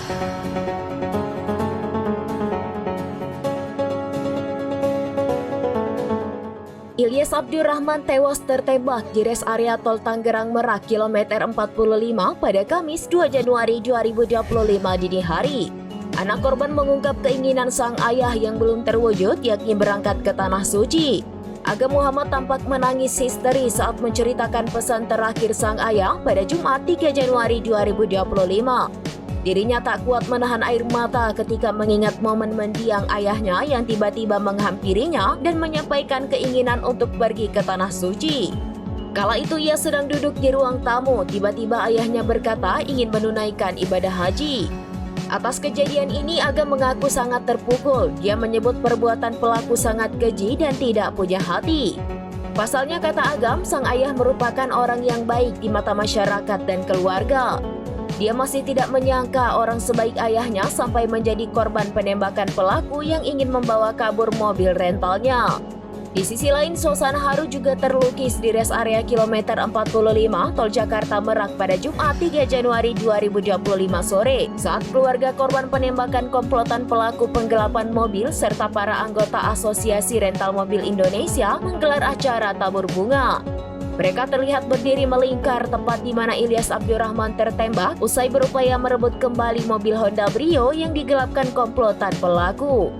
Ilyas Abdurrahman tewas tertembak di res area tol Tangerang Merak kilometer 45 pada Kamis 2 Januari 2025 dini hari. Anak korban mengungkap keinginan sang ayah yang belum terwujud, yakni berangkat ke Tanah Suci. Aga Muhammad tampak menangis histeris saat menceritakan pesan terakhir sang ayah pada Jumat 3 Januari 2025. Dirinya tak kuat menahan air mata ketika mengingat momen mendiang ayahnya yang tiba-tiba menghampirinya dan menyampaikan keinginan untuk pergi ke Tanah Suci. Kala itu ia sedang duduk di ruang tamu, tiba-tiba ayahnya berkata ingin menunaikan ibadah haji. Atas kejadian ini Aga mengaku sangat terpukul. Dia menyebut perbuatan pelaku sangat keji dan tidak punya hati. Pasalnya, kata Agam, sang ayah merupakan orang yang baik di mata masyarakat dan keluarga. Dia masih tidak menyangka orang sebaik ayahnya sampai menjadi korban penembakan pelaku yang ingin membawa kabur mobil rentalnya. Di sisi lain, suasana haru juga terlukis di res area kilometer 45 Tol Jakarta Merak pada Jumat 3 Januari 2025 sore saat keluarga korban penembakan komplotan pelaku penggelapan mobil serta para anggota Asosiasi Rental Mobil Indonesia menggelar acara tabur bunga. Mereka terlihat berdiri melingkar tepat di mana Ilyas Abdurrahman tertembak usai berupaya merebut kembali mobil Honda Brio yang digelapkan komplotan pelaku.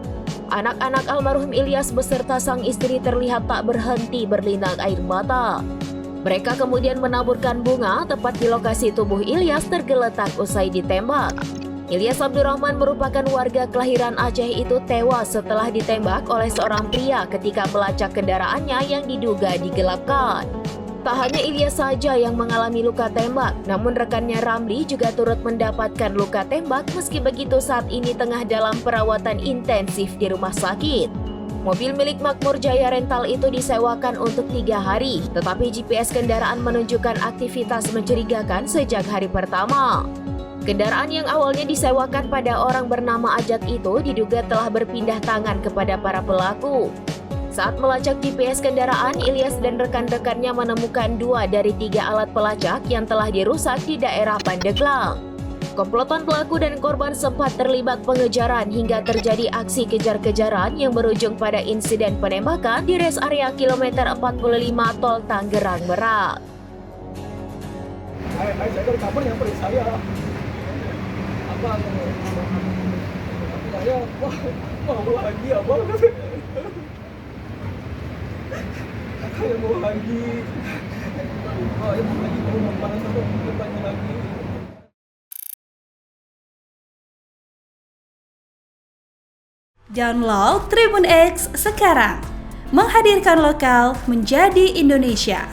Anak-anak almarhum Ilyas beserta sang istri terlihat tak berhenti berlinang air mata. Mereka kemudian menaburkan bunga tepat di lokasi tubuh Ilyas tergeletak usai ditembak. Ilyas Abdurrahman merupakan warga kelahiran Aceh itu tewas setelah ditembak oleh seorang pria ketika melacak kendaraannya yang diduga digelapkan. Tak hanya Ilyas saja yang mengalami luka tembak, namun rekannya Ramli juga turut mendapatkan luka tembak meski begitu saat ini tengah dalam perawatan intensif di rumah sakit. Mobil milik Makmur Jaya Rental itu disewakan untuk 3 hari, tetapi GPS kendaraan menunjukkan aktivitas mencurigakan sejak hari pertama. Kendaraan yang awalnya disewakan pada orang bernama Ajat itu diduga telah berpindah tangan kepada para pelaku. Saat melacak GPS kendaraan, Ilyas dan rekan-rekannya menemukan 2 dari 3 alat pelacak yang telah dirusak di daerah Pandeglang. Komplotan pelaku dan korban sempat terlibat pengejaran hingga terjadi aksi kejar-kejaran yang berujung pada insiden penembakan di res area kilometer 45 Tol Tangerang Merak. Download Tribun X sekarang, menghadirkan lokal menjadi Indonesia.